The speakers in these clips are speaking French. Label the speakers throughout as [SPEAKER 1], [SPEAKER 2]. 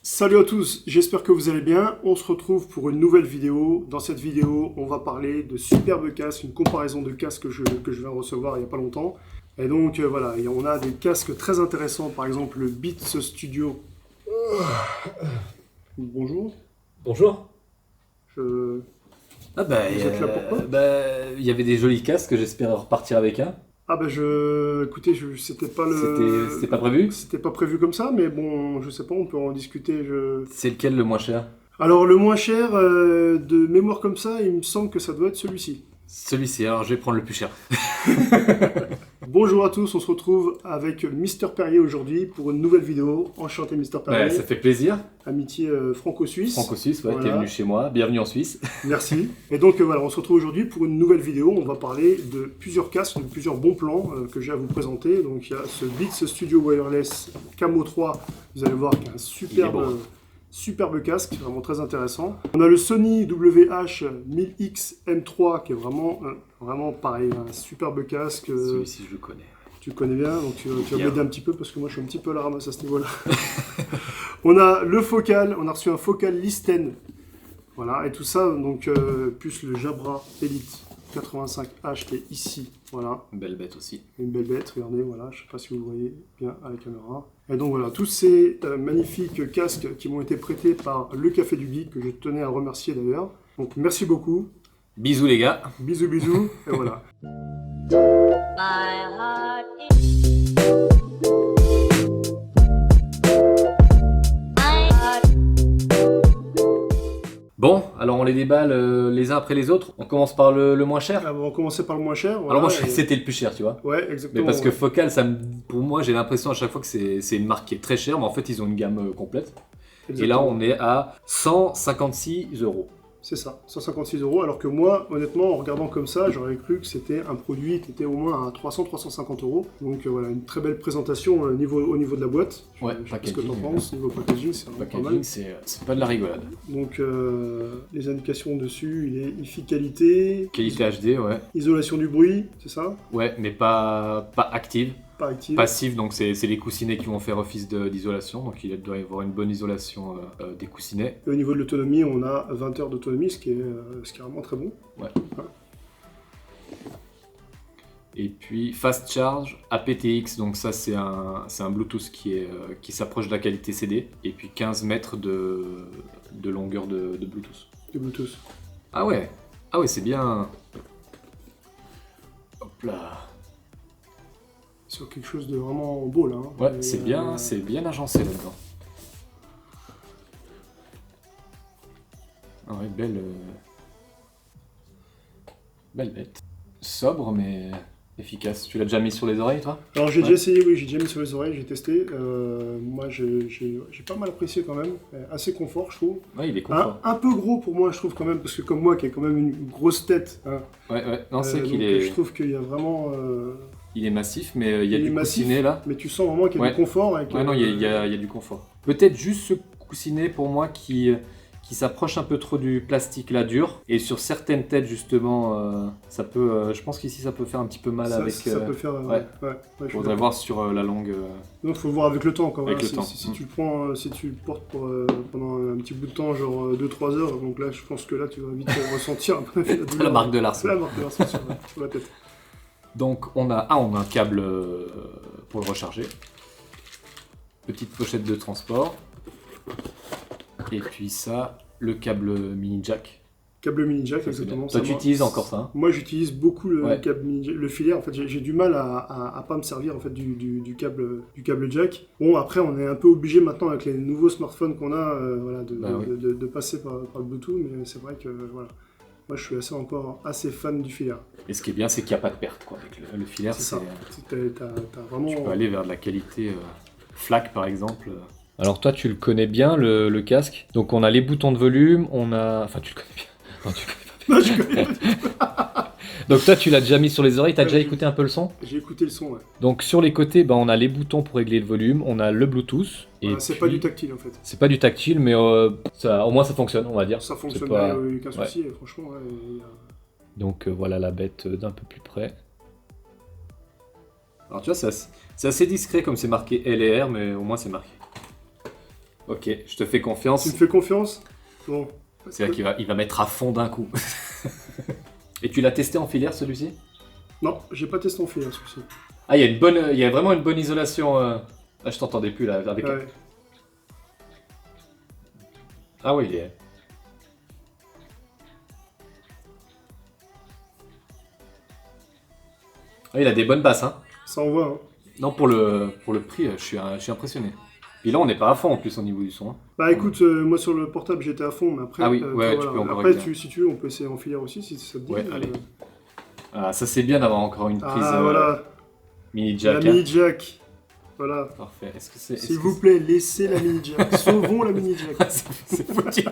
[SPEAKER 1] Salut à tous, j'espère que vous allez bien. On se retrouve pour une nouvelle vidéo. Dans cette vidéo, on va parler de superbes casques, une comparaison de casques que je viens de recevoir il n'y a pas longtemps. Et donc voilà, et on a des casques très intéressants, par exemple le Beats Studio. Bonjour.
[SPEAKER 2] Bonjour.
[SPEAKER 1] Vous
[SPEAKER 2] Ah bah,
[SPEAKER 1] êtes là pourquoi
[SPEAKER 2] il y avait des jolis casques, j'espère repartir avec un.
[SPEAKER 1] Ah bah écoutez, c'était pas le...
[SPEAKER 2] C'était pas prévu?
[SPEAKER 1] C'était pas prévu comme ça, mais bon, je sais pas, on peut en discuter.
[SPEAKER 2] C'est lequel le moins cher?
[SPEAKER 1] Alors le moins cher, de mémoire comme ça, il me semble que ça doit être celui-ci.
[SPEAKER 2] Celui-ci, alors je vais prendre le plus cher.
[SPEAKER 1] Bonjour à tous, on se retrouve avec Mister Perrier aujourd'hui pour une nouvelle vidéo. Enchanté Mister Perrier.
[SPEAKER 2] Ouais, ça fait plaisir.
[SPEAKER 1] Amitié franco-suisse.
[SPEAKER 2] Franco-Suisse, ouais,
[SPEAKER 1] Voilà.
[SPEAKER 2] t'es venu chez moi, bienvenue en Suisse.
[SPEAKER 1] Merci. Et donc voilà, on se retrouve aujourd'hui pour une nouvelle vidéo. On va parler de plusieurs casques, de plusieurs bons plans que j'ai à vous présenter. Donc il y a ce Beats Studio Wireless Camo 3, vous allez voir, qui est un superbe casque, vraiment très intéressant. On a le Sony WH-1000X M3 qui est vraiment pareil, un superbe casque.
[SPEAKER 2] Celui-ci, je le connais.
[SPEAKER 1] Tu le connais bien, donc tu vas
[SPEAKER 2] Bien.
[SPEAKER 1] m'aider un petit peu parce que moi je suis un petit peu à la ramasse à ce niveau-là. On a le Focal, on a reçu un Focal Listen. Voilà, et tout ça, donc plus le Jabra Elite 85H qui est ici. Voilà,
[SPEAKER 2] Belle bête aussi.
[SPEAKER 1] une belle bête, regardez, voilà, je sais pas si vous le voyez bien à la caméra. Et donc voilà, tous ces magnifiques casques qui m'ont été prêtés par le Café du Geek, que je tenais à remercier d'ailleurs. Donc merci beaucoup,
[SPEAKER 2] Bisous les gars.
[SPEAKER 1] bisous bisous, et voilà.
[SPEAKER 3] My heart is my heart.
[SPEAKER 2] Bon, alors on les déballe les uns après les autres. On commence par le moins cher.
[SPEAKER 1] Ah, on va commencer par le moins cher. Voilà,
[SPEAKER 2] Alors moi, je
[SPEAKER 1] et-
[SPEAKER 2] croyais que c'était le plus cher, tu vois.
[SPEAKER 1] Ouais,
[SPEAKER 2] Mais
[SPEAKER 1] exactement.
[SPEAKER 2] parce que
[SPEAKER 1] ouais.
[SPEAKER 2] Focal, pour moi, j'ai l'impression à chaque fois que c'est une marque qui est très chère, mais en fait, ils ont une gamme complète. Et là,
[SPEAKER 1] Exactement.
[SPEAKER 2] on est à 156 €.
[SPEAKER 1] C'est ça, 156 €, alors que moi, honnêtement, en regardant comme ça, j'aurais cru que c'était un produit qui était au moins à 300-350 €. Donc voilà, une très belle présentation au niveau de la boîte.
[SPEAKER 2] Ouais,
[SPEAKER 1] Je sais pas ce que
[SPEAKER 2] packaging,
[SPEAKER 1] t'en penses, niveau packaging, c'est vraiment pas mal.
[SPEAKER 2] Packaging, c'est pas de la rigolade.
[SPEAKER 1] Donc les indications dessus, il est IFI qualité,
[SPEAKER 2] Qualité HD, ouais.
[SPEAKER 1] isolation du bruit, c'est ça?
[SPEAKER 2] Ouais, mais pas active.
[SPEAKER 1] Pas active.
[SPEAKER 2] Passive, donc c'est les coussinets qui vont faire office d'isolation. Donc il doit y avoir une bonne isolation des coussinets.
[SPEAKER 1] Et au niveau de l'autonomie, on a 20 heures d'autonomie, ce qui est vraiment très bon.
[SPEAKER 2] Ouais. Et puis Fast Charge aptX, donc ça c'est un Bluetooth qui s'approche de la qualité CD. Et puis 15 mètres de longueur de Bluetooth.
[SPEAKER 1] Du Bluetooth.
[SPEAKER 2] Ah ouais, c'est bien. Hop là.
[SPEAKER 1] Sur quelque chose de vraiment beau là. Hein.
[SPEAKER 2] Ouais,
[SPEAKER 1] Et,
[SPEAKER 2] c'est bien agencé là-dedans. Ah ouais, belle bête. Sobre mais efficace. Tu l'as déjà mis sur les oreilles, toi?
[SPEAKER 1] Alors j'ai
[SPEAKER 2] Ouais.
[SPEAKER 1] déjà essayé, oui, j'ai déjà mis sur les oreilles, j'ai testé. Moi j'ai pas mal apprécié quand même. Assez confort, je trouve.
[SPEAKER 2] Ouais, il est confort.
[SPEAKER 1] Un peu gros pour moi, je trouve quand même, parce que comme moi qui ai quand même une grosse tête, hein,
[SPEAKER 2] Ouais. Non, c'est qu'il
[SPEAKER 1] donc,
[SPEAKER 2] est,
[SPEAKER 1] je trouve qu'il y a vraiment.
[SPEAKER 2] il est massif, mais il y a
[SPEAKER 1] il est
[SPEAKER 2] du
[SPEAKER 1] massif,
[SPEAKER 2] coussinet là.
[SPEAKER 1] Mais tu sens vraiment qu'il y a
[SPEAKER 2] Ouais.
[SPEAKER 1] du confort. Et que,
[SPEAKER 2] Ouais, non, il y a du confort. Peut-être juste ce coussinet pour moi qui s'approche un peu trop du plastique là dur. Et sur certaines têtes, justement, ça peut. Je pense qu'ici ça peut faire un petit peu mal
[SPEAKER 1] ça,
[SPEAKER 2] avec.
[SPEAKER 1] ça peut faire.
[SPEAKER 2] ouais.
[SPEAKER 1] Je suis
[SPEAKER 2] Faudrait
[SPEAKER 1] d'accord.
[SPEAKER 2] voir sur la langue.
[SPEAKER 1] Donc faut voir avec le temps quand même.
[SPEAKER 2] Avec le temps.
[SPEAKER 1] Si tu le prends, si tu le portes pendant un petit bout de temps, genre 2-3 heures, donc là je pense que là tu vas vite ressentir un peu la douleur.
[SPEAKER 2] La marque de Lars.
[SPEAKER 1] C'est la marque de Lars sur la tête.
[SPEAKER 2] Donc on a un câble pour le recharger. Petite pochette de transport. Et puis ça, le câble mini jack.
[SPEAKER 1] Câble mini jack,
[SPEAKER 2] Ça, c'est
[SPEAKER 1] exactement.
[SPEAKER 2] bien. Toi,
[SPEAKER 1] Ça,
[SPEAKER 2] tu
[SPEAKER 1] moi,
[SPEAKER 2] utilises encore ça, hein?
[SPEAKER 1] Moi, j'utilise beaucoup le
[SPEAKER 2] Ouais.
[SPEAKER 1] câble mini jack, le filaire. En fait, j'ai du mal à pas me servir en fait du câble jack. Bon, après, on est un peu obligé maintenant avec les nouveaux smartphones qu'on a, voilà,
[SPEAKER 2] Oui.
[SPEAKER 1] de passer par le Bluetooth. Mais c'est vrai que voilà, moi, je suis encore assez fan du filaire.
[SPEAKER 2] Et ce qui est bien, c'est qu'il n'y a pas de perte, quoi. Avec le filaire,
[SPEAKER 1] C'est ça. T'as vraiment.
[SPEAKER 2] tu peux aller vers de la qualité FLAC, par exemple. Alors toi, tu le connais bien, le casque. Donc on a les boutons de volume, on a... Enfin, tu le connais bien. Non, tu connais pas.
[SPEAKER 1] Non, je connais.
[SPEAKER 2] Donc toi, tu l'as déjà mis sur les oreilles, t'as déjà écouté un peu le son?
[SPEAKER 1] J'ai écouté le son, ouais.
[SPEAKER 2] Donc sur les côtés, on a les boutons pour régler le volume, on a le Bluetooth. Et
[SPEAKER 1] Voilà, c'est
[SPEAKER 2] puis-
[SPEAKER 1] pas du tactile en fait.
[SPEAKER 2] C'est pas du tactile, mais au moins ça fonctionne, on va dire.
[SPEAKER 1] Ça fonctionne
[SPEAKER 2] C'est pas-
[SPEAKER 1] bien, aucun souci, et franchement, ouais,
[SPEAKER 2] Donc voilà la bête d'un peu plus près. Alors tu vois, c'est assez discret comme c'est marqué L et R, mais au moins c'est marqué. Ok, je te fais confiance.
[SPEAKER 1] Tu me fais confiance? Bon.
[SPEAKER 2] C'est là qu'il va mettre à fond d'un coup. Et tu l'as testé en filière celui-ci?
[SPEAKER 1] Non, j'ai pas testé en filière celui-ci.
[SPEAKER 2] Ah, il y a vraiment une bonne isolation. Ah, je t'entendais plus là avec.
[SPEAKER 1] Ouais.
[SPEAKER 2] Ah oui, il est. Ah, il a des bonnes basses, hein.
[SPEAKER 1] Ça envoie, hein.
[SPEAKER 2] Non, pour le prix, je suis impressionné. Puis là, on n'est pas à fond en plus au niveau du son. Hein.
[SPEAKER 1] Bah écoute, moi sur le portable j'étais à fond, mais après,
[SPEAKER 2] Ah oui, ouais, tu peux encore
[SPEAKER 1] après
[SPEAKER 2] régler.
[SPEAKER 1] si tu veux, on peut essayer en filière aussi si ça te dit.
[SPEAKER 2] Ouais, allez. Ah, ça c'est bien d'avoir encore une prise
[SPEAKER 1] voilà,
[SPEAKER 2] mini
[SPEAKER 1] la
[SPEAKER 2] jack.
[SPEAKER 1] mini jack. Voilà.
[SPEAKER 2] Parfait. Est-ce que c'est.
[SPEAKER 1] S'il vous plaît, laissez la mini jack. Sauvons la mini jack.
[SPEAKER 2] C'est foutu.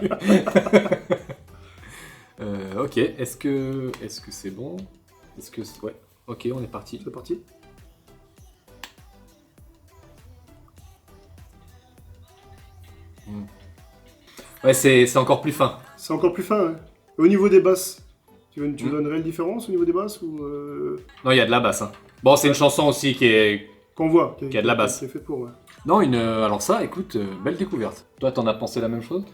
[SPEAKER 2] Ok. Est-ce que c'est bon? Ouais. Ok, on est parti.
[SPEAKER 1] C'est parti.
[SPEAKER 2] Ouais, c'est encore plus fin.
[SPEAKER 1] C'est encore plus fin. Hein. Au niveau des basses, tu veux une réelle différence au niveau des basses ou
[SPEAKER 2] Non, il y a de la basse. Hein. Bon, c'est une chanson aussi qui est.
[SPEAKER 1] qu'on voit,
[SPEAKER 2] Qui a de la basse.
[SPEAKER 1] qui est fait pour. Ouais.
[SPEAKER 2] Non, alors ça, écoute, belle découverte. Toi, t'en as pensé la même chose?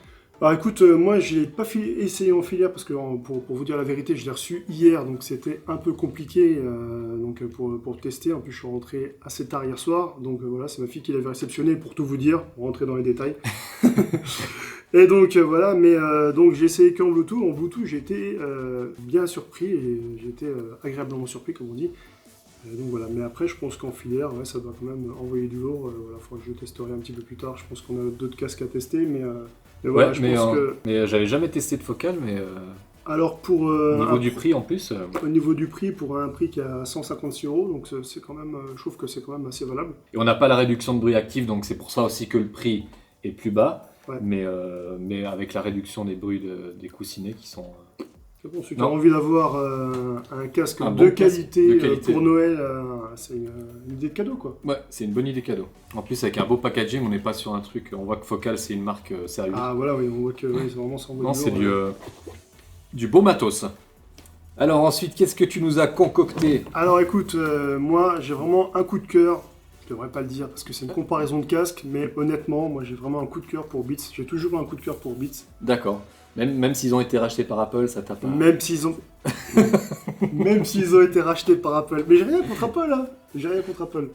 [SPEAKER 1] Alors écoute, moi j'ai pas essayé en filière parce que pour vous dire la vérité, je l'ai reçu hier, donc c'était un peu compliqué pour tester. En plus, je suis rentré assez tard hier soir, donc voilà, c'est ma fille qui l'avait réceptionné pour tout vous dire, pour rentrer dans les détails. Et donc voilà, mais donc j'ai essayé qu'en Bluetooth. En Bluetooth, j'ai été bien surpris et j'ai été agréablement surpris, comme on dit. Donc voilà, mais après, je pense qu'en filière, ouais, ça doit quand même envoyer du lourd. Voilà, faudra que je testerai un petit peu plus tard. Je pense qu'on a d'autres casques à tester, mais voilà,
[SPEAKER 2] Ouais,
[SPEAKER 1] je pense que.
[SPEAKER 2] mais j'avais jamais testé de focale, mais
[SPEAKER 1] Alors pour
[SPEAKER 2] au niveau du prix en plus.
[SPEAKER 1] au niveau du prix, pour un prix qui est à 156 €, donc c'est quand même, je trouve que c'est quand même assez valable.
[SPEAKER 2] Et on n'a pas la réduction de bruit active, donc c'est pour ça aussi que le prix est plus bas.
[SPEAKER 1] Ouais.
[SPEAKER 2] Mais avec la réduction des bruits des coussinets qui sont.
[SPEAKER 1] C'est bon, si tu as
[SPEAKER 2] Non.
[SPEAKER 1] envie d'avoir un casque
[SPEAKER 2] Un
[SPEAKER 1] de,
[SPEAKER 2] bon casque
[SPEAKER 1] qualité,
[SPEAKER 2] de qualité.
[SPEAKER 1] pour Noël, c'est une idée de cadeau quoi.
[SPEAKER 2] Ouais, c'est une bonne idée cadeau. En plus, avec un beau packaging, on n'est pas sur un truc. On voit que Focal, c'est une marque sérieuse.
[SPEAKER 1] Ah voilà, oui, on voit que oui, c'est vraiment sans
[SPEAKER 2] non, c'est du beau matos. Alors ensuite, qu'est-ce que tu nous as concocté?
[SPEAKER 1] Alors écoute, moi j'ai vraiment un coup de cœur. Je devrais pas le dire parce que c'est une comparaison de casque, mais honnêtement, moi j'ai vraiment un coup de cœur pour Beats. J'ai toujours un coup de cœur pour Beats.
[SPEAKER 2] D'accord. Même s'ils ont été rachetés par Apple, ça t'a pas.
[SPEAKER 1] Même s'ils ont... Même s'ils ont été rachetés par Apple. Mais j'ai rien contre Apple, hein. J'ai rien contre Apple.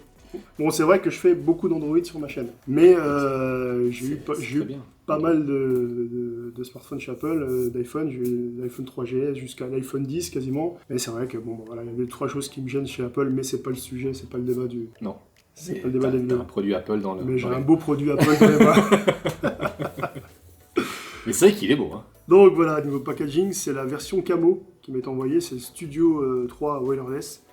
[SPEAKER 1] Bon, c'est vrai que je fais beaucoup d'Android sur ma chaîne. Mais j'ai eu
[SPEAKER 2] Très bien.
[SPEAKER 1] pas mal de smartphones chez Apple, d'iPhone. J'ai eu l'iPhone 3GS jusqu'à l'iPhone 10 quasiment. Et c'est vrai que bon, voilà, il y avait 3 choses qui me gênent chez Apple, mais c'est pas le sujet, c'est pas le débat du...
[SPEAKER 2] Non.
[SPEAKER 1] C'est pas le débat des
[SPEAKER 2] T'as
[SPEAKER 1] vidéos.
[SPEAKER 2] un produit Apple dans le.
[SPEAKER 1] Mais j'ai
[SPEAKER 2] dans
[SPEAKER 1] un
[SPEAKER 2] les-
[SPEAKER 1] beau produit Apple dans les mains.
[SPEAKER 2] Mais c'est vrai qu'il est beau. Hein.
[SPEAKER 1] Donc voilà, niveau packaging, c'est la version camo qui m'est envoyée, c'est le Studio 3 Wireless.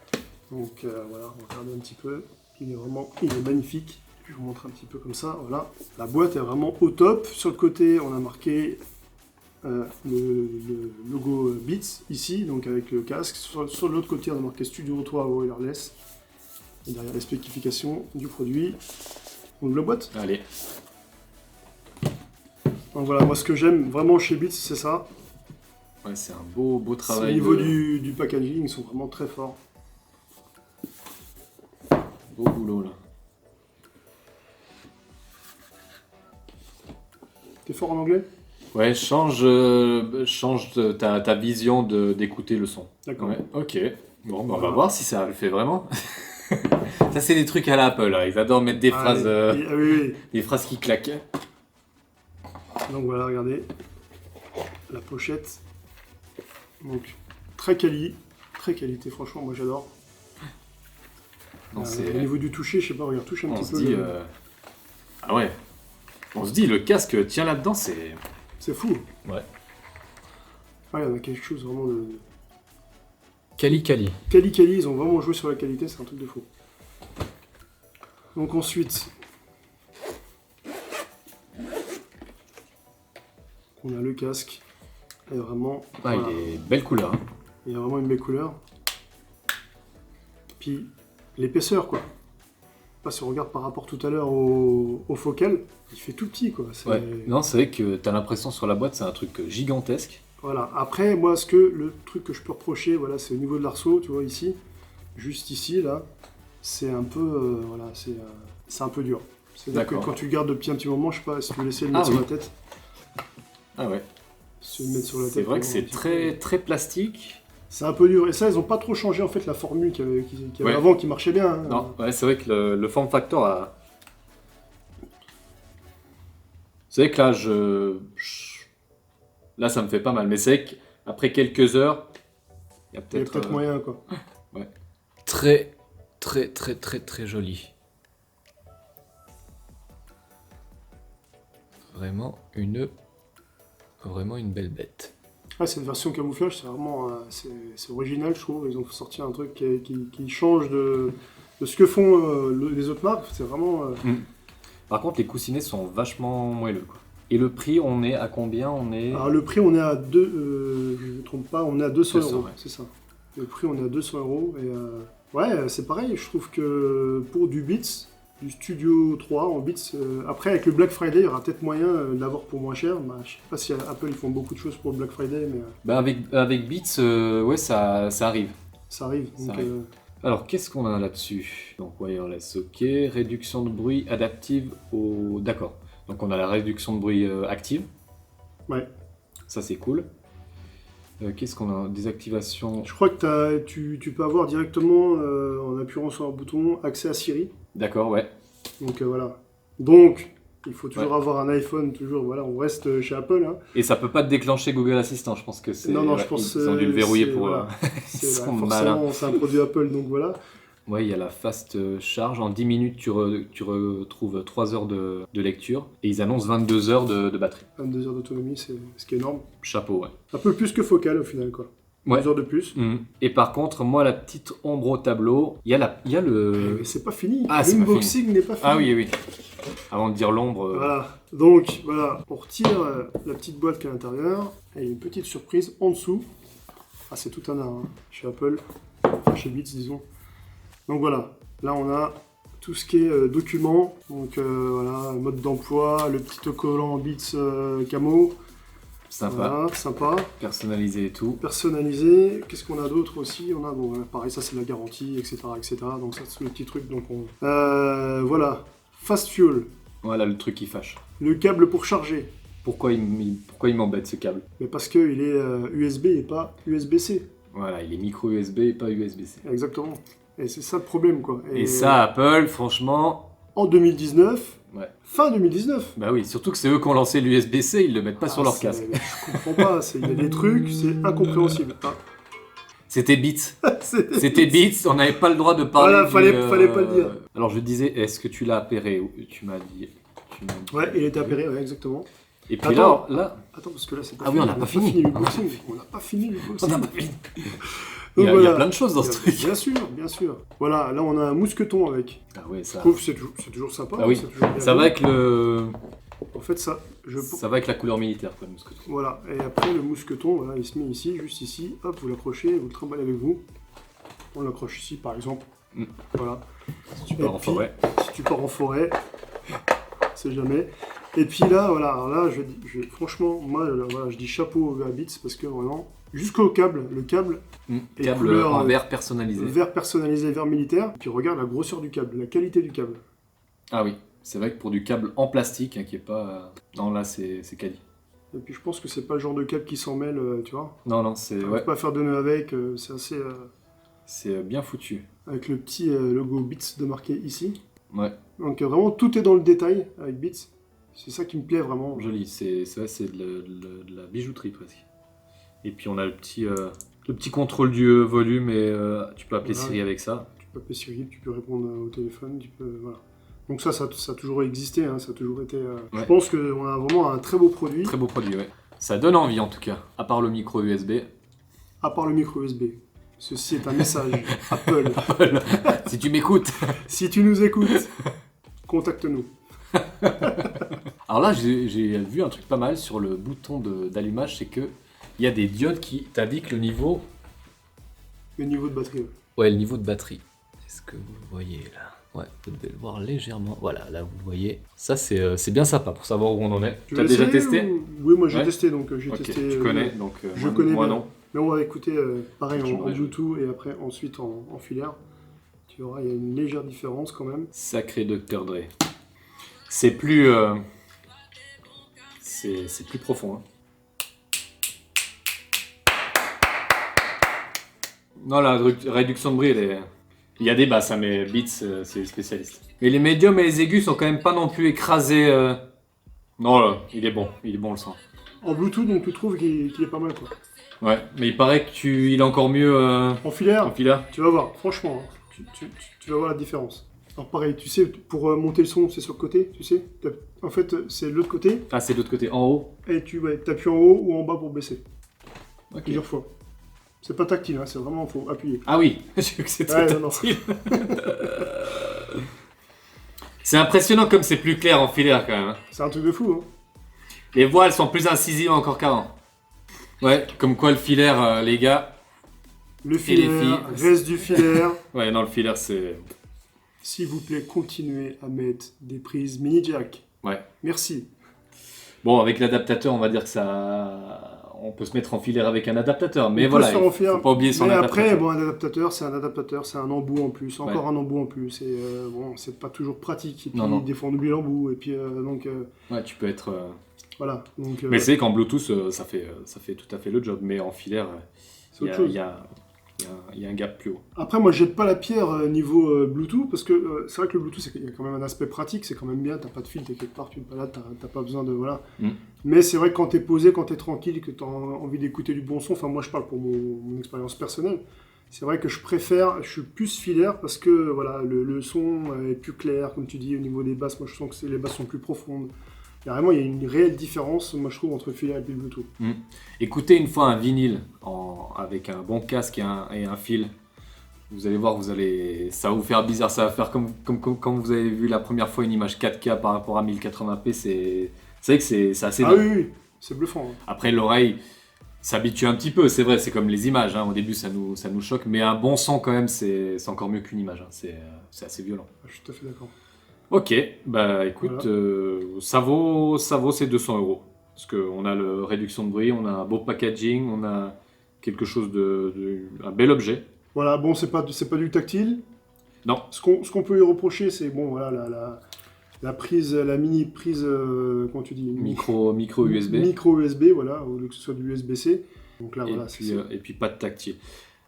[SPEAKER 1] Donc voilà, on va regarder un petit peu. Il est magnifique. Je vous montre un petit peu comme ça. Voilà, la boîte est vraiment au top. Sur le côté, on a marqué le logo Beats ici, donc avec le casque. Sur l'autre côté, on a marqué Studio 3 Wireless. Et derrière les spécifications du produit, on ouvre la boîte.
[SPEAKER 2] Allez.
[SPEAKER 1] Donc voilà, moi ce que j'aime vraiment chez Beats, c'est ça.
[SPEAKER 2] Ouais, c'est un beau
[SPEAKER 1] Au
[SPEAKER 2] travail.
[SPEAKER 1] niveau du packaging, ils sont vraiment très forts.
[SPEAKER 2] Beau boulot là.
[SPEAKER 1] T'es fort en anglais?
[SPEAKER 2] Ouais, change ta vision d'écouter le son.
[SPEAKER 1] D'accord.
[SPEAKER 2] Ouais, ok. Bon, bah, on va
[SPEAKER 1] Voilà.
[SPEAKER 2] voir si ça le fait vraiment. Ça, c'est des trucs à l'Apple. Là. Ils adorent mettre des phrases,
[SPEAKER 1] Oui.
[SPEAKER 2] des phrases qui claquent.
[SPEAKER 1] Donc voilà, regardez. La pochette. Donc, très qualité, franchement, moi j'adore.
[SPEAKER 2] Non,
[SPEAKER 1] Au niveau du toucher, je sais pas, regarde, touche un
[SPEAKER 2] on
[SPEAKER 1] petit
[SPEAKER 2] se
[SPEAKER 1] peu.
[SPEAKER 2] dit, ah ouais. On se dit, le casque tient là-dedans, c'est.
[SPEAKER 1] C'est fou.
[SPEAKER 2] Ouais.
[SPEAKER 1] Ouais, il y en a quelque chose vraiment de...
[SPEAKER 2] Cali.
[SPEAKER 1] Quali, ils ont vraiment joué sur la qualité, c'est un truc de fou. Donc ensuite, on a le casque. Et vraiment,
[SPEAKER 2] Ah,
[SPEAKER 1] voilà,
[SPEAKER 2] il est belle couleur. Hein.
[SPEAKER 1] il y a vraiment une belle couleur. Puis l'épaisseur, quoi. Pas si on regarde par rapport tout à l'heure au focal, il fait tout petit, quoi. C'est-
[SPEAKER 2] Ouais. Non, c'est vrai que t'as l'impression sur la boîte, c'est un truc gigantesque.
[SPEAKER 1] Voilà. Après, moi, le truc que je peux reprocher, voilà, c'est au niveau de l'arceau, tu vois, ici, juste ici, là. c'est un peu, voilà, c'est un peu dur. C'est-à-dire que
[SPEAKER 2] D'accord.
[SPEAKER 1] quand tu le gardes depuis un petit moment, je sais pas si tu veux laisser le mettre
[SPEAKER 2] Ah
[SPEAKER 1] sur
[SPEAKER 2] oui.
[SPEAKER 1] la tête.
[SPEAKER 2] Ah ouais.
[SPEAKER 1] Si tu veux le mettre sur la tête.
[SPEAKER 2] C'est vrai que
[SPEAKER 1] pour
[SPEAKER 2] c'est
[SPEAKER 1] voir un petit
[SPEAKER 2] très
[SPEAKER 1] peu.
[SPEAKER 2] très plastique.
[SPEAKER 1] C'est un peu dur. Et ça, ils ont pas trop changé en fait la formule qu'il y avait
[SPEAKER 2] Ouais.
[SPEAKER 1] avant qui marchait bien. Hein.
[SPEAKER 2] Non, ouais, c'est vrai que le form factor a. C'est vrai que là, là, ça me fait pas mal. Mais c'est vrai qu'après quelques heures, il y a
[SPEAKER 1] Il y a
[SPEAKER 2] peut-être.
[SPEAKER 1] peut-être moyen quoi.
[SPEAKER 2] Très, très, très, très, très joli. Vraiment une belle bête.
[SPEAKER 1] Ah, cette version camouflage, c'est vraiment c'est original, je trouve. Ils ont sorti un truc qui change de ce que font les autres marques. C'est vraiment.
[SPEAKER 2] Par contre, les coussinets sont vachement moelleux, quoi. Et le prix, on est à combien? On est.
[SPEAKER 1] Alors le prix, on est à je ne me trompe pas, on est à 200
[SPEAKER 2] 200,
[SPEAKER 1] euros.
[SPEAKER 2] ouais.
[SPEAKER 1] C'est ça. Le prix, on est à 200 euros. Et ouais, c'est pareil. Je trouve que pour du Beats, du Studio 3 en Beats, après avec le Black Friday, il y aura peut-être moyen de l'avoir pour moins cher. Bah, je sais pas si Apple ils font beaucoup de choses pour le Black Friday, mais
[SPEAKER 2] Bah avec Beats, ouais, ça arrive.
[SPEAKER 1] ça arrive.
[SPEAKER 2] Ça
[SPEAKER 1] Donc,
[SPEAKER 2] arrive. Alors, qu'est-ce qu'on a là-dessus? Donc, wireless, ok. Réduction de bruit adaptive au. D'accord. Donc, on a la réduction de bruit active.
[SPEAKER 1] ouais.
[SPEAKER 2] Ça, c'est cool. Qu'est-ce qu'on a? Désactivation.
[SPEAKER 1] Je crois que tu peux avoir directement, en appuyant sur un bouton, accès à Siri.
[SPEAKER 2] D'accord, ouais.
[SPEAKER 1] Donc voilà. Donc, il faut toujours
[SPEAKER 2] Ouais.
[SPEAKER 1] avoir un iPhone, toujours. Voilà, on reste chez Apple. Hein.
[SPEAKER 2] Et ça peut pas te déclencher Google Assistant, je pense que c'est.
[SPEAKER 1] Non, je
[SPEAKER 2] ouais,
[SPEAKER 1] pense
[SPEAKER 2] ils ont dû le verrouiller
[SPEAKER 1] c'est-
[SPEAKER 2] pour.
[SPEAKER 1] voilà.
[SPEAKER 2] Ils
[SPEAKER 1] C'est
[SPEAKER 2] sont
[SPEAKER 1] forcément,
[SPEAKER 2] malins.
[SPEAKER 1] c'est un produit Apple, donc voilà.
[SPEAKER 2] Ouais, il y a la fast charge. En 10 minutes, tu retrouves 3 heures de lecture. Et ils annoncent 22 heures de batterie.
[SPEAKER 1] 22 heures d'autonomie, c'est ce qui est énorme.
[SPEAKER 2] Chapeau, ouais.
[SPEAKER 1] Un peu plus que Focal au final, quoi.
[SPEAKER 2] Ouais.
[SPEAKER 1] 2 heures de plus.
[SPEAKER 2] Mhm. Et par contre, moi, la petite ombre au tableau, il y a le.
[SPEAKER 1] Mais c'est pas fini.
[SPEAKER 2] Ah, c'est pas
[SPEAKER 1] L'unboxing n'est pas fini.
[SPEAKER 2] Ah oui, oui. Avant de dire l'ombre.
[SPEAKER 1] Voilà. Donc, voilà. On retire la petite boîte qui est à l'intérieur. Et une petite surprise en dessous. Ah, c'est tout un art, hein, chez Apple. Enfin, chez Beats, disons. Donc voilà. Là, on a tout ce qui est documents. Donc voilà, mode d'emploi, le petit autocollant Beats camo.
[SPEAKER 2] Sympa.
[SPEAKER 1] Voilà, sympa.
[SPEAKER 2] Personnalisé et tout.
[SPEAKER 1] Personnalisé. Qu'est-ce qu'on a d'autre aussi? On a, bon, voilà, pareil, ça c'est la garantie, etc., etc. Donc ça c'est le petit truc. Donc on... voilà. Fast Fuel.
[SPEAKER 2] Voilà le truc qui fâche.
[SPEAKER 1] Le câble pour charger.
[SPEAKER 2] Pourquoi il m'embête ce câble?
[SPEAKER 1] Mais parce qu'il est USB et pas USB-C.
[SPEAKER 2] Voilà, il est micro USB et pas USB-C.
[SPEAKER 1] Exactement. Et c'est ça le problème, quoi.
[SPEAKER 2] Et ça, Apple, franchement.
[SPEAKER 1] En 2019,
[SPEAKER 2] Ouais.
[SPEAKER 1] fin 2019.
[SPEAKER 2] Bah oui, surtout que c'est eux qui ont lancé l'USB-C, ils le mettent pas sur leur
[SPEAKER 1] c'est-
[SPEAKER 2] casque.
[SPEAKER 1] Je comprends pas. Il y a des trucs, c'est incompréhensible. Ah,
[SPEAKER 2] C'était Beats.
[SPEAKER 1] c'est-
[SPEAKER 2] C'était Beats, on n'avait pas le droit de parler.
[SPEAKER 1] Voilà,
[SPEAKER 2] du,
[SPEAKER 1] fallait pas le dire.
[SPEAKER 2] Alors je disais, est-ce que tu l'as appairé? Tu m'as dit.
[SPEAKER 1] Ouais, il était appairé, ouais, exactement.
[SPEAKER 2] Et puis
[SPEAKER 1] Attends.
[SPEAKER 2] là.
[SPEAKER 1] Attends, parce que là, c'est pas
[SPEAKER 2] Ah oui,
[SPEAKER 1] fini.
[SPEAKER 2] on n'a pas fini.
[SPEAKER 1] l'unboxing. On n'a pas fini l'unboxing.
[SPEAKER 2] On n'a pas fini.
[SPEAKER 1] Donc
[SPEAKER 2] Il y a
[SPEAKER 1] voilà.
[SPEAKER 2] plein de choses dans ce truc.
[SPEAKER 1] Bien sûr, bien sûr. Voilà, là on a un mousqueton avec.
[SPEAKER 2] Ah ouais,
[SPEAKER 1] Je
[SPEAKER 2] ça.
[SPEAKER 1] trouve que c'est toujours sympa.
[SPEAKER 2] Ah oui,
[SPEAKER 1] c'est toujours bien
[SPEAKER 2] ça
[SPEAKER 1] vu.
[SPEAKER 2] va avec le.
[SPEAKER 1] En fait, ça
[SPEAKER 2] Ça va avec la couleur militaire, quoi, le mousqueton.
[SPEAKER 1] Voilà, et après le mousqueton, voilà, il se met ici, juste ici, hop, vous l'accrochez, vous le trimballez avec vous. On l'accroche ici par exemple.
[SPEAKER 2] Mm.
[SPEAKER 1] Voilà.
[SPEAKER 2] Si tu
[SPEAKER 1] Et
[SPEAKER 2] pars en
[SPEAKER 1] puis,
[SPEAKER 2] forêt.
[SPEAKER 1] Si tu pars en forêt, c'est jamais. Et puis là, voilà, alors là, franchement, moi, voilà, je dis chapeau à Beats parce que vraiment, jusqu'au câble, le câble, Et
[SPEAKER 2] Câble
[SPEAKER 1] couleur,
[SPEAKER 2] en verre personnalisé.
[SPEAKER 1] vert personnalisé, vert militaire, puis regarde la grosseur du câble, la qualité du câble.
[SPEAKER 2] Ah oui, c'est vrai que pour du câble en plastique, hein, qui est pas. Non, là, c'est quali.
[SPEAKER 1] Et puis je pense que c'est pas le genre de câble qui s'en mêle, tu vois.
[SPEAKER 2] Non, c'est.
[SPEAKER 1] On
[SPEAKER 2] Ouais,
[SPEAKER 1] peut pas faire de nœud avec, c'est assez.
[SPEAKER 2] c'est bien foutu.
[SPEAKER 1] Avec le petit logo Beats de marqué ici.
[SPEAKER 2] Ouais,
[SPEAKER 1] Donc vraiment tout est dans le détail avec Beats. C'est ça qui me plaît vraiment.
[SPEAKER 2] joli. C'est de la bijouterie presque. Et puis on a le petit contrôle du volume et tu peux appeler
[SPEAKER 1] Voilà.
[SPEAKER 2] Siri avec ça.
[SPEAKER 1] Tu peux appeler Siri, tu peux répondre au téléphone, tu peux voilà. Donc ça a toujours existé, hein, ça a toujours été. Je
[SPEAKER 2] Ouais.
[SPEAKER 1] pense qu'on a vraiment un très beau produit.
[SPEAKER 2] Très beau produit, ouais. Ça donne envie en tout cas. À part le micro USB.
[SPEAKER 1] À part le micro USB. Ceci est un message Apple.
[SPEAKER 2] Si tu m'écoutes.
[SPEAKER 1] Si tu nous écoutes, contacte-nous.
[SPEAKER 2] Alors là, j'ai vu un truc pas mal sur le bouton d'allumage, c'est que il y a des diodes qui t'indiquent le niveau.
[SPEAKER 1] Le niveau de batterie.
[SPEAKER 2] Ouais, le niveau de batterie. Est-ce que vous le voyez là? Ouais, vous devez le voir légèrement. Voilà, là vous le voyez. Ça c'est bien sympa pour savoir où on en est. Tu
[SPEAKER 1] veux
[SPEAKER 2] as déjà
[SPEAKER 1] essayer
[SPEAKER 2] testé?
[SPEAKER 1] ou- Oui, moi j'ai
[SPEAKER 2] Ouais.
[SPEAKER 1] testé, donc j'ai
[SPEAKER 2] Ok,
[SPEAKER 1] testé.
[SPEAKER 2] tu connais, donc
[SPEAKER 1] je
[SPEAKER 2] moi,
[SPEAKER 1] connais
[SPEAKER 2] moi
[SPEAKER 1] bien.
[SPEAKER 2] non.
[SPEAKER 1] Mais on va écouter pareil en
[SPEAKER 2] J'aimerais.
[SPEAKER 1] Bluetooth et après ensuite en filaire. Tu verras, il y a une légère différence quand même.
[SPEAKER 2] Sacré Dr Dre. C'est plus... c'est plus profond. Hein. Non, la réduction de bruit, il y a des basses, hein, mais Beats, c'est les spécialistes. Mais les médiums et les aigus sont quand même pas non plus écrasés. Non, là, il est bon le son.
[SPEAKER 1] En Bluetooth, donc tu trouves qu'il est pas mal quoi.
[SPEAKER 2] Ouais, mais il paraît qu'il est encore mieux
[SPEAKER 1] En filaire,
[SPEAKER 2] en filaire.
[SPEAKER 1] tu vas voir, franchement, hein, tu vas voir la différence. Alors pareil, tu sais, pour monter le son, c'est sur le côté, tu sais. En fait, c'est l'autre côté,
[SPEAKER 2] Ah, c'est de l'autre côté, en haut.
[SPEAKER 1] et tu appuies en haut ou en bas pour baisser,
[SPEAKER 2] Ok.
[SPEAKER 1] plusieurs fois. C'est pas tactile, hein, c'est vraiment, faut appuyer.
[SPEAKER 2] Ah oui, j'ai vu que c'était
[SPEAKER 1] Ouais, non, non.
[SPEAKER 2] tactile. C'est impressionnant comme c'est plus clair en filaire quand même. Hein.
[SPEAKER 1] C'est un truc de fou, hein.
[SPEAKER 2] Les voix, elles sont plus incisives encore qu'avant. Ouais, comme quoi le filaire, les gars.
[SPEAKER 1] Le
[SPEAKER 2] les
[SPEAKER 1] filaire,
[SPEAKER 2] filles.
[SPEAKER 1] reste du filaire.
[SPEAKER 2] Ouais, non, le filaire, c'est...
[SPEAKER 1] S'il vous plaît, continuez à mettre des prises mini jack.
[SPEAKER 2] Ouais.
[SPEAKER 1] Merci.
[SPEAKER 2] Bon, avec l'adaptateur, on va dire que ça... On peut se mettre en filaire avec un adaptateur, mais
[SPEAKER 1] On peut
[SPEAKER 2] voilà,
[SPEAKER 1] se faire
[SPEAKER 2] il
[SPEAKER 1] en filaire.
[SPEAKER 2] faut pas oublier son
[SPEAKER 1] Mais
[SPEAKER 2] adaptateur.
[SPEAKER 1] après, bon, un adaptateur, c'est un embout en plus, encore
[SPEAKER 2] Ouais.
[SPEAKER 1] un embout en plus. Et bon, c'est pas toujours pratique. Et puis,
[SPEAKER 2] Non.
[SPEAKER 1] des fois, on oublie l'embout. Et puis, donc,
[SPEAKER 2] Ouais, tu peux être...
[SPEAKER 1] voilà. Donc,
[SPEAKER 2] Mais c'est qu'en Bluetooth, ça fait tout à fait le job, mais en filaire,
[SPEAKER 1] c'est
[SPEAKER 2] il
[SPEAKER 1] autre chose.
[SPEAKER 2] y a un gap plus haut.
[SPEAKER 1] Après, moi, je jette pas la pierre niveau Bluetooth, parce que c'est vrai que le Bluetooth, il y a quand même un aspect pratique, c'est quand même bien, t'as pas de fil, t'es quelque part, tu te balades, t'as pas besoin de... Voilà.
[SPEAKER 2] Mm.
[SPEAKER 1] Mais c'est vrai que quand t'es posé, quand t'es tranquille, que t'as envie d'écouter du bon son, enfin moi je parle pour mon expérience personnelle, c'est vrai que je suis plus filaire, parce que voilà, le son est plus clair, comme tu dis, au niveau des basses, moi je sens que les basses sont plus profondes. Vraiment, il y a une réelle différence, moi je trouve, entre le filaire et le Bluetooth.
[SPEAKER 2] Écoutez une fois un vinyle avec un bon casque et un fil. Vous allez voir, ça va vous faire bizarre. Ça va faire comme quand vous avez vu la première fois une image 4K par rapport à 1080p. C'est vrai que c'est assez
[SPEAKER 1] Ah
[SPEAKER 2] dingue.
[SPEAKER 1] oui, oui, c'est bluffant. Hein.
[SPEAKER 2] Après, l'oreille s'habitue un petit peu. C'est vrai, c'est comme les images. Hein. Au début, ça nous choque. Mais un bon son, quand même, c'est encore mieux qu'une image. Hein. C'est assez violent.
[SPEAKER 1] Je suis tout à fait d'accord.
[SPEAKER 2] Ok, bah écoute, ça vaut ces 200 €. Parce qu'on a la réduction de bruit, on a un beau packaging, on a quelque chose un bel objet.
[SPEAKER 1] Voilà, bon, c'est pas du tactile.
[SPEAKER 2] Non.
[SPEAKER 1] Ce qu'on peut lui reprocher, c'est bon, voilà, la prise, la mini prise, comment tu dis,
[SPEAKER 2] Micro USB.
[SPEAKER 1] Micro USB, voilà, au lieu que ce soit du USB-C. Donc là, voilà,
[SPEAKER 2] Et puis pas de tactile.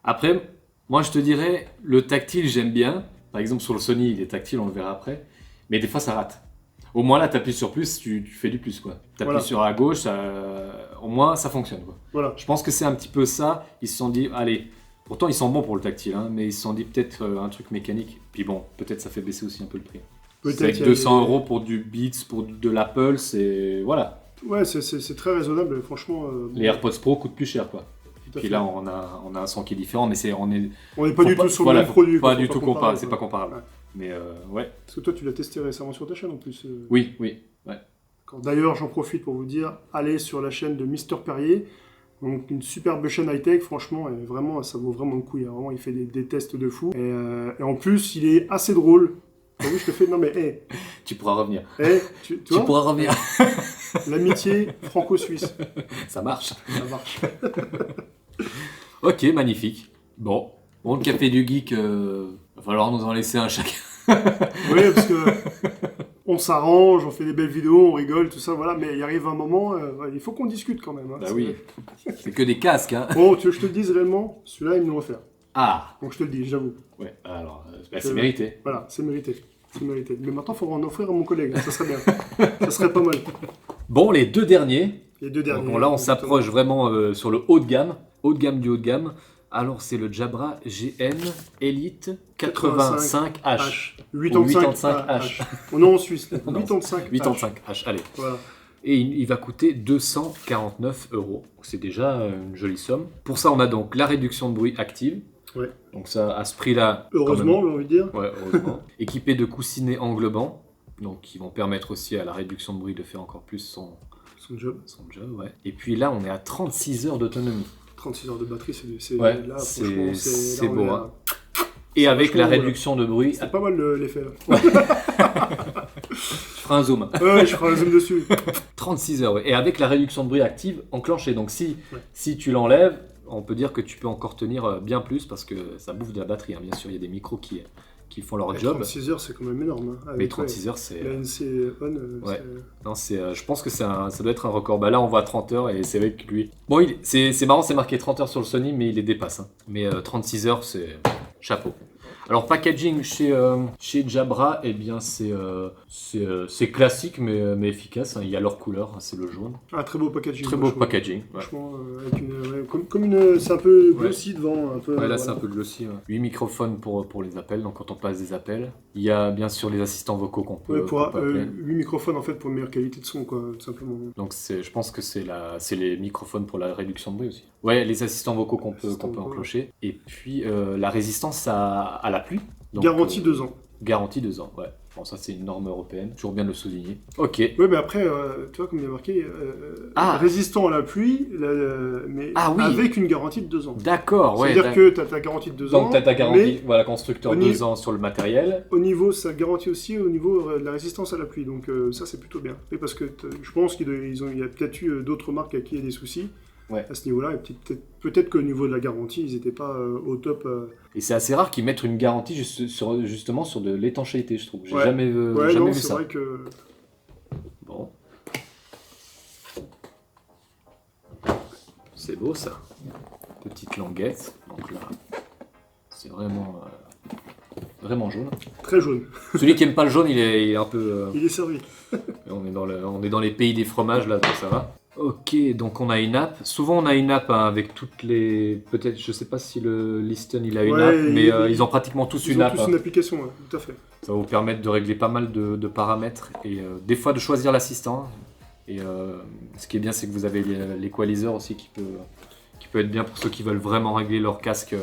[SPEAKER 2] Après, moi je te dirais, le tactile j'aime bien. Par exemple sur le Sony, il est tactile, on le verra après. Mais des fois ça rate. Au moins là, tu appuies sur plus, tu fais du plus, quoi. Tu appuies
[SPEAKER 1] Voilà.
[SPEAKER 2] sur à gauche, au moins ça fonctionne, quoi.
[SPEAKER 1] Voilà.
[SPEAKER 2] Je pense que c'est un petit peu ça. Ils se sont dit, allez, pourtant ils sont bons pour le tactile, hein, mais ils se sont dit peut-être un truc mécanique. Puis bon, peut-être ça fait baisser aussi un peu le prix.
[SPEAKER 1] Peut-être
[SPEAKER 2] C'est avec
[SPEAKER 1] qu'il y a
[SPEAKER 2] 200 € pour du Beats, pour de l'Apple, c'est... Voilà.
[SPEAKER 1] Ouais, c'est très raisonnable, franchement. Bon,
[SPEAKER 2] Les AirPods Pro coûtent plus cher, quoi.
[SPEAKER 1] tout à
[SPEAKER 2] Puis
[SPEAKER 1] fait.
[SPEAKER 2] là, on a un son qui est différent, mais
[SPEAKER 1] On n'est pas
[SPEAKER 2] faut
[SPEAKER 1] du tout sur le même
[SPEAKER 2] faut
[SPEAKER 1] produit.
[SPEAKER 2] Pas
[SPEAKER 1] quoi,
[SPEAKER 2] du
[SPEAKER 1] faut
[SPEAKER 2] tout comparable, c'est
[SPEAKER 1] quoi.
[SPEAKER 2] pas comparable.
[SPEAKER 1] Ouais.
[SPEAKER 2] Mais ouais.
[SPEAKER 1] Parce que toi, tu l'as testé récemment sur ta chaîne en plus.
[SPEAKER 2] Oui. Ouais.
[SPEAKER 1] D'ailleurs, j'en profite pour vous dire, allez sur la chaîne de Mister Perrier. Donc une superbe chaîne high-tech, franchement, et vraiment, ça vaut vraiment le coup. Il fait des tests de fou. Et en plus, il est assez drôle. T'as vu, je te fais... Non mais, hé,
[SPEAKER 2] Tu pourras revenir.
[SPEAKER 1] tu vois,
[SPEAKER 2] pourras revenir.
[SPEAKER 1] l'amitié franco-suisse,
[SPEAKER 2] Ça marche.
[SPEAKER 1] ça marche.
[SPEAKER 2] Ok, magnifique. Bon, le café du geek, va falloir nous en laisser un chacun.
[SPEAKER 1] Oui, parce que on s'arrange, on fait des belles vidéos, on rigole, tout ça, voilà. Mais il arrive un moment, il faut qu'on discute quand même. Hein,
[SPEAKER 2] Bah
[SPEAKER 1] c'est
[SPEAKER 2] oui.
[SPEAKER 1] vrai.
[SPEAKER 2] C'est que des casques, hein.
[SPEAKER 1] Bon, tu veux que je te le dise réellement, celui-là, il me le refaire.
[SPEAKER 2] Ah.
[SPEAKER 1] Donc je te le dis, j'avoue.
[SPEAKER 2] Ouais, alors, c'est mérité.
[SPEAKER 1] Voilà, c'est mérité. C'est mérité. Mais maintenant, il faudra en offrir à mon collègue, ça serait bien. Ça serait pas mal.
[SPEAKER 2] Bon, les deux derniers.
[SPEAKER 1] Les deux derniers.
[SPEAKER 2] Donc là, on s'approche vraiment sur le haut de gamme du haut de gamme. Alors, c'est le Jabra GN Elite 85H.
[SPEAKER 1] H.
[SPEAKER 2] Ou
[SPEAKER 1] 85H. On est en Suisse, là.
[SPEAKER 2] Non,
[SPEAKER 1] 85H.
[SPEAKER 2] 85H, allez.
[SPEAKER 1] Voilà.
[SPEAKER 2] Et il va coûter 249 €. C'est déjà une jolie somme. Pour ça, on a donc la réduction de bruit active.
[SPEAKER 1] Ouais.
[SPEAKER 2] Donc ça, à ce prix-là...
[SPEAKER 1] Heureusement,
[SPEAKER 2] quand
[SPEAKER 1] j'ai envie de dire.
[SPEAKER 2] même- Ouais, heureusement. Équipé de coussinets englobants. Donc qui vont permettre aussi à la réduction de bruit de faire encore plus son
[SPEAKER 1] Son job.
[SPEAKER 2] job. Ouais. Et puis là, on est à 36 heures d'autonomie.
[SPEAKER 1] 36 heures de batterie, c'est
[SPEAKER 2] Ouais,
[SPEAKER 1] là,
[SPEAKER 2] c'est-
[SPEAKER 1] franchement,
[SPEAKER 2] c'est
[SPEAKER 1] là, on
[SPEAKER 2] beau,
[SPEAKER 1] est à-
[SPEAKER 2] hein. Et avec la
[SPEAKER 1] vachement,
[SPEAKER 2] réduction de bruit...
[SPEAKER 1] C'est pas mal l'effet là.
[SPEAKER 2] Je ferai un zoom.
[SPEAKER 1] Ouais, je ferai un zoom dessus.
[SPEAKER 2] 36 heures, ouais. Et avec la réduction de bruit active enclenchée. Donc
[SPEAKER 1] Ouais.
[SPEAKER 2] si tu l'enlèves, on peut dire que tu peux encore tenir bien plus parce que ça bouffe de la batterie. Hein. Bien sûr, il y a des micros qui font leur
[SPEAKER 1] Et
[SPEAKER 2] job.
[SPEAKER 1] 36 heures, c'est quand même énorme. Hein.
[SPEAKER 2] Mais 36 heures, c'est...
[SPEAKER 1] La NC on,
[SPEAKER 2] Ouais. Non, je pense que ça doit être un record. Bah là, on voit 30 heures et c'est vrai que lui... Bon, c'est marrant, c'est marqué 30 heures sur le Sony, mais il les dépasse. Hein. Mais 36 heures, c'est chapeau. Alors, packaging chez Jabra, eh bien, c'est classique, mais efficace. Hein. Il y a leur couleur, hein, c'est le jaune.
[SPEAKER 1] Ah, très beau packaging.
[SPEAKER 2] Très beau packaging. Ouais.
[SPEAKER 1] Franchement, avec comme une... C'est un peu glossy devant. Un peu,
[SPEAKER 2] Ouais, là, c'est un peu glossy. Ouais. 8 microphones pour les appels, donc quand on passe des appels. Il y a bien sûr les assistants vocaux qu'on peut,
[SPEAKER 1] pour
[SPEAKER 2] qu'on peut appeler.
[SPEAKER 1] 8 microphones, en fait, pour une meilleure qualité de son, quoi, tout simplement.
[SPEAKER 2] Donc, je pense que c'est les microphones pour la réduction de bruit aussi. Ouais, les assistants vocaux qu'on peut enclencher. Et puis, la résistance à la pluie. Donc,
[SPEAKER 1] garantie 2 ans.
[SPEAKER 2] Garantie 2 ans, ouais. Bon, ça, c'est une norme européenne. Toujours bien de le souligner. Ok.
[SPEAKER 1] Oui, mais après, tu vois, comme il y a marqué, résistant à la pluie, mais avec une garantie de 2 ans.
[SPEAKER 2] D'accord, ouais.
[SPEAKER 1] C'est-à-dire que tu as ta garantie de 2 ans.
[SPEAKER 2] Donc, tu as ta garantie, voilà, constructeur 2 ans sur le matériel.
[SPEAKER 1] Au niveau, ça garantit aussi au niveau de la résistance à la pluie. Donc, ça, c'est plutôt bien. Et parce que je pense qu'il y a peut-être eu d'autres marques à qui il y a des soucis.
[SPEAKER 2] Ouais.
[SPEAKER 1] À ce niveau-là, et peut-être qu'au niveau de la garantie, ils n'étaient pas au top.
[SPEAKER 2] Et c'est assez rare qu'ils mettent une garantie justement sur de l'étanchéité, je trouve. J'ai jamais vu ça.
[SPEAKER 1] C'est vrai que...
[SPEAKER 2] Bon. C'est beau ça. Petite languette. Donc là, c'est vraiment jaune.
[SPEAKER 1] Très jaune.
[SPEAKER 2] Celui qui aime pas le jaune, il est un peu...
[SPEAKER 1] Il est servi.
[SPEAKER 2] On est dans les pays des fromages là, donc ça va. Ok, donc on a une app. Souvent on a une app hein, avec toutes les... Peut-être, je sais pas si le Listen il a une app, mais ils ont pratiquement tous une app.
[SPEAKER 1] Ils ont tous une application, ouais, tout à fait.
[SPEAKER 2] Ça va vous permettre de régler pas mal de paramètres et des fois de choisir l'assistant. Et ce qui est bien, c'est que vous avez l'équaliseur aussi qui peut être bien pour ceux qui veulent vraiment régler leur casque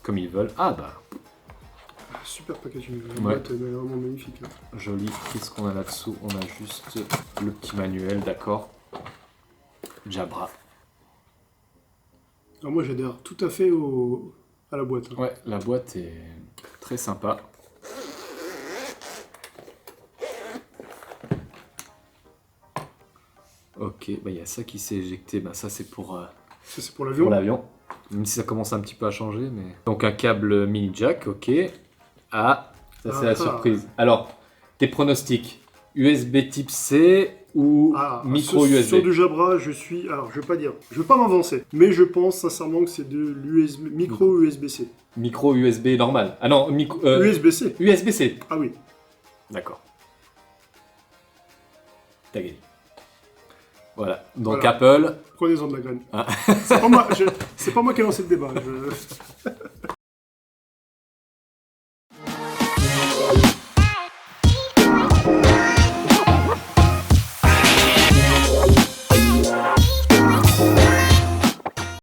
[SPEAKER 2] comme ils veulent. Ah bah...
[SPEAKER 1] Super packaging,
[SPEAKER 2] ouais.
[SPEAKER 1] Vraiment magnifique. Hein.
[SPEAKER 2] Joli. Qu'est-ce qu'on a là-dessous? On a juste le petit manuel, d'accord. Jabra.
[SPEAKER 1] Alors moi j'adhère tout à fait à la boîte. Hein.
[SPEAKER 2] Ouais, la boîte est très sympa. Ok, bah il y a ça qui s'est éjecté. Bah ça c'est pour
[SPEAKER 1] l'avion.
[SPEAKER 2] Pour l'avion. Même si ça commence un petit peu à changer, mais. Donc un câble mini jack, ok. Ah, ça c'est la surprise. Alors, tes pronostics. USB type C ou micro USB?
[SPEAKER 1] Sur du Jabra, je vais pas m'avancer, mais je pense sincèrement que c'est de micro USB-C.
[SPEAKER 2] Micro USB normal. Ah non,
[SPEAKER 1] USB-C.
[SPEAKER 2] USB-C.
[SPEAKER 1] Ah oui.
[SPEAKER 2] D'accord. T'as gagné. Voilà. Donc Apple.
[SPEAKER 1] Prenez-en de la graine.
[SPEAKER 2] Ah.
[SPEAKER 1] C'est pas moi qui ai lancé le débat.